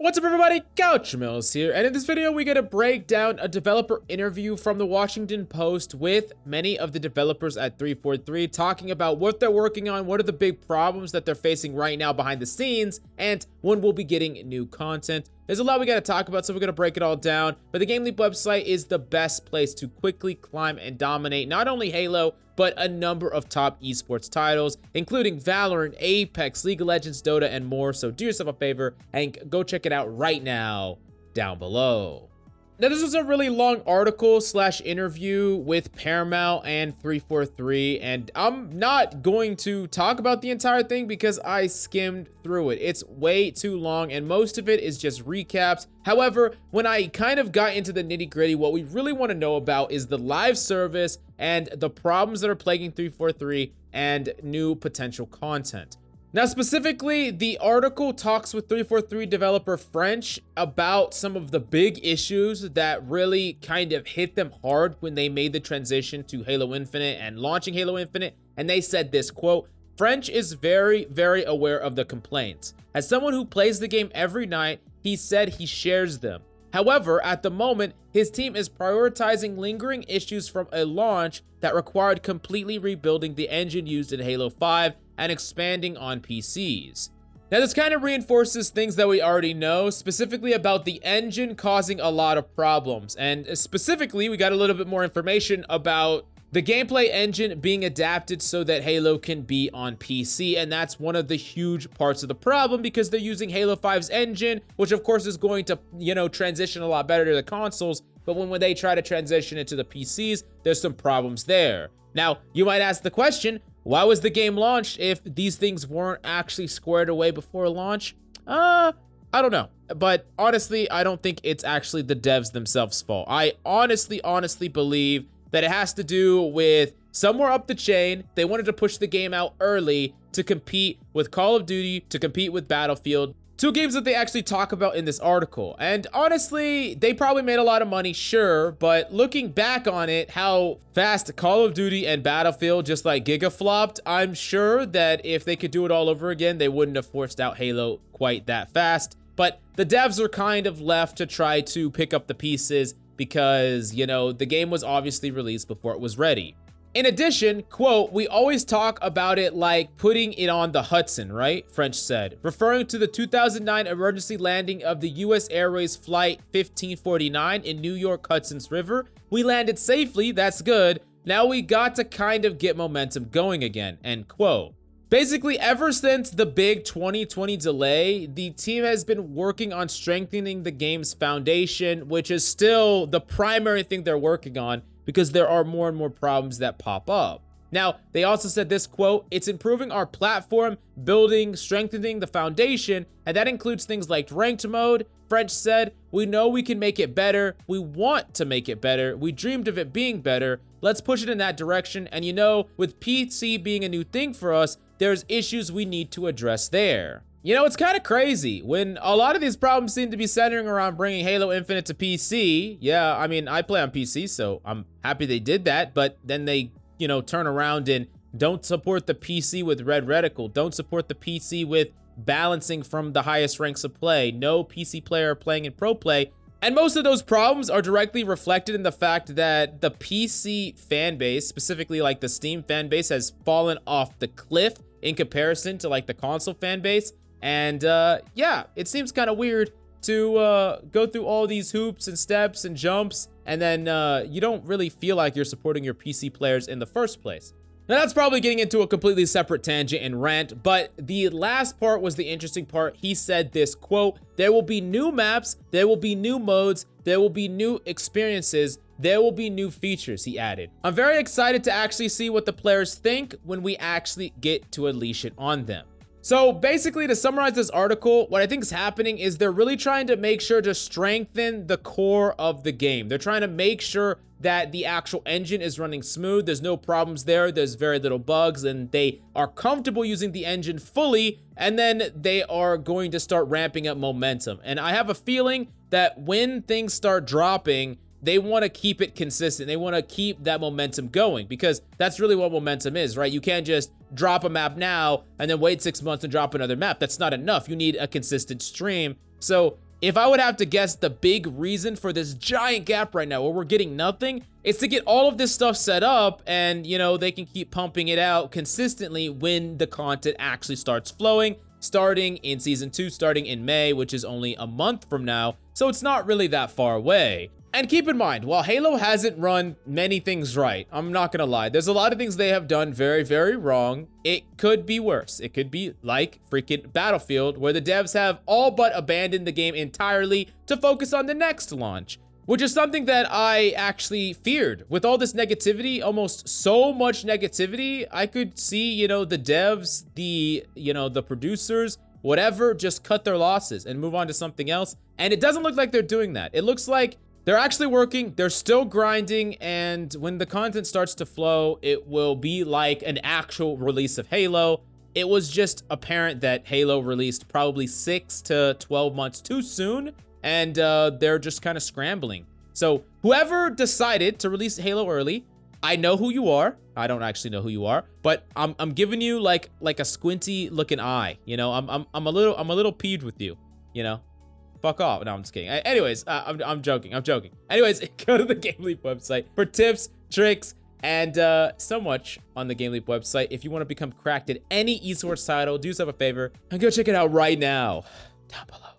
What's up everybody, Couch Mills here, and in this video we get to break down a developer interview from the Washington Post with many of the developers at 343 talking about what they're working on, what are the big problems that they're facing right now behind the scenes, and when we'll be getting new content. There's a lot we got to talk about, so we're going to break it all down, but the GameLeap website is the best place to quickly climb and dominate not only Halo, but a number of top esports titles, including Valorant, Apex, League of Legends, Dota, and more. So do yourself a favor and go check it out right now down below. Now, this was a really long article / interview with Paramount and 343, and I'm not going to talk about the entire thing because I skimmed through it. It's way too long, and most of it is just recaps. However, when I kind of got into the nitty-gritty, what we really want to know about is the live service and the problems that are plaguing 343 and new potential content. Now, specifically, the article talks with 343 developer French about some of the big issues that really kind of hit them hard when they made the transition to Halo Infinite and launching Halo Infinite. And they said this, quote, "French is very, very aware of the complaints. As someone who plays the game every night, he said he shares them. However, at the moment, his team is prioritizing lingering issues from a launch that required completely rebuilding the engine used in Halo 5 and expanding on PCs. Now, this kind of reinforces things that we already know, specifically about the engine causing a lot of problems. And specifically, we got a little bit more information about the gameplay engine being adapted so that Halo can be on PC, and that's one of the huge parts of the problem because they're using Halo 5's engine, which of course is going to, transition a lot better to the consoles, but when they try to transition it to the PCs, there's some problems there. Now, you might ask the question, why was the game launched if these things weren't actually squared away before launch? I don't know, but honestly, I don't think it's actually the devs themselves' fault. I honestly believe that it has to do with somewhere up the chain, they wanted to push the game out early to compete with Call of Duty, to compete with Battlefield, two games that they actually talk about in this article. And honestly, they probably made a lot of money, sure, but looking back on it, how fast Call of Duty and Battlefield just like gigaflopped, I'm sure that if they could do it all over again, they wouldn't have forced out Halo quite that fast. But the devs are kind of left to try to pick up the pieces because, the game was obviously released before it was ready. In addition, quote, "We always talk about it like putting it on the Hudson, right?" French said, referring to the 2009 emergency landing of the US Airways Flight 1549 in New York Hudson's River. "We landed safely, that's good. Now we got to kind of get momentum going again," end quote. Basically, ever since the big 2020 delay, the team has been working on strengthening the game's foundation, which is still the primary thing they're working on because there are more and more problems that pop up. Now, they also said this, quote, "It's improving our platform, building, strengthening the foundation, and that includes things like ranked mode." French said, "We know we can make it better. We want to make it better. We dreamed of it being better. Let's push it in that direction. And with PC being a new thing for us, there's issues we need to address there." It's kind of crazy when a lot of these problems seem to be centering around bringing Halo Infinite to PC. Yeah, I mean, I play on PC, so I'm happy they did that, but then they, turn around and don't support the PC with Red Reticle, don't support the PC with balancing from the highest ranks of play, no PC player playing in pro play. And most of those problems are directly reflected in the fact that the PC fan base, specifically like the Steam fan base, has fallen off the cliff in comparison to like the console fan base. And yeah, it seems kind of weird to go through all these hoops and steps and jumps, and then you don't really feel like you're supporting your PC players in the first place. Now, that's probably getting into a completely separate tangent and rant, but the last part was the interesting part. He said this, quote, "There will be new maps, there will be new modes, there will be new experiences, there will be new features," he added. "I'm very excited to actually see what the players think when we actually get to unleash it on them." So basically, to summarize this article, what I think is happening is they're really trying to make sure to strengthen the core of the game. They're trying to make sure that the actual engine is running smooth. There's no problems there. There's very little bugs, and they are comfortable using the engine fully, and then they are going to start ramping up momentum. And I have a feeling that when things start dropping, they want to keep it consistent. They want to keep that momentum going because that's really what momentum is, right? You can't just drop a map now and then wait 6 months and drop another map. That's not enough. You need a consistent stream. So if I would have to guess, the big reason for this giant gap right now where we're getting nothing is to get all of this stuff set up, and, you know, they can keep pumping it out consistently when the content actually starts flowing, starting in Season 2, starting in May, which is only a month from now, so it's not really that far away. And keep in mind, while Halo hasn't run many things right, I'm not gonna lie, there's a lot of things they have done very, very wrong. It could be worse. It could be like freaking Battlefield, where the devs have all but abandoned the game entirely to focus on the next launch, which is something that I actually feared. With all this negativity, almost so much negativity, I could see, you know, the devs, the producers, whatever, just cut their losses and move on to something else. And it doesn't look like they're doing that. It looks like they're actually working, they're still grinding, and when the content starts to flow, it will be like an actual release of Halo. It was just apparent that Halo released probably 6 to 12 months too soon, and they're just kind of scrambling. So whoever decided to release Halo early, I know who you are. I don't actually know who you are, but I'm giving you like a squinty looking eye. You know, I'm a little peeved with you, you know. Fuck off. No, I'm just kidding. Anyways, I'm joking. Anyways, go to the GameLeap website for tips, tricks, and so much on the GameLeap website. If you want to become cracked at any esports title, do yourself a favor and go check it out right now down below.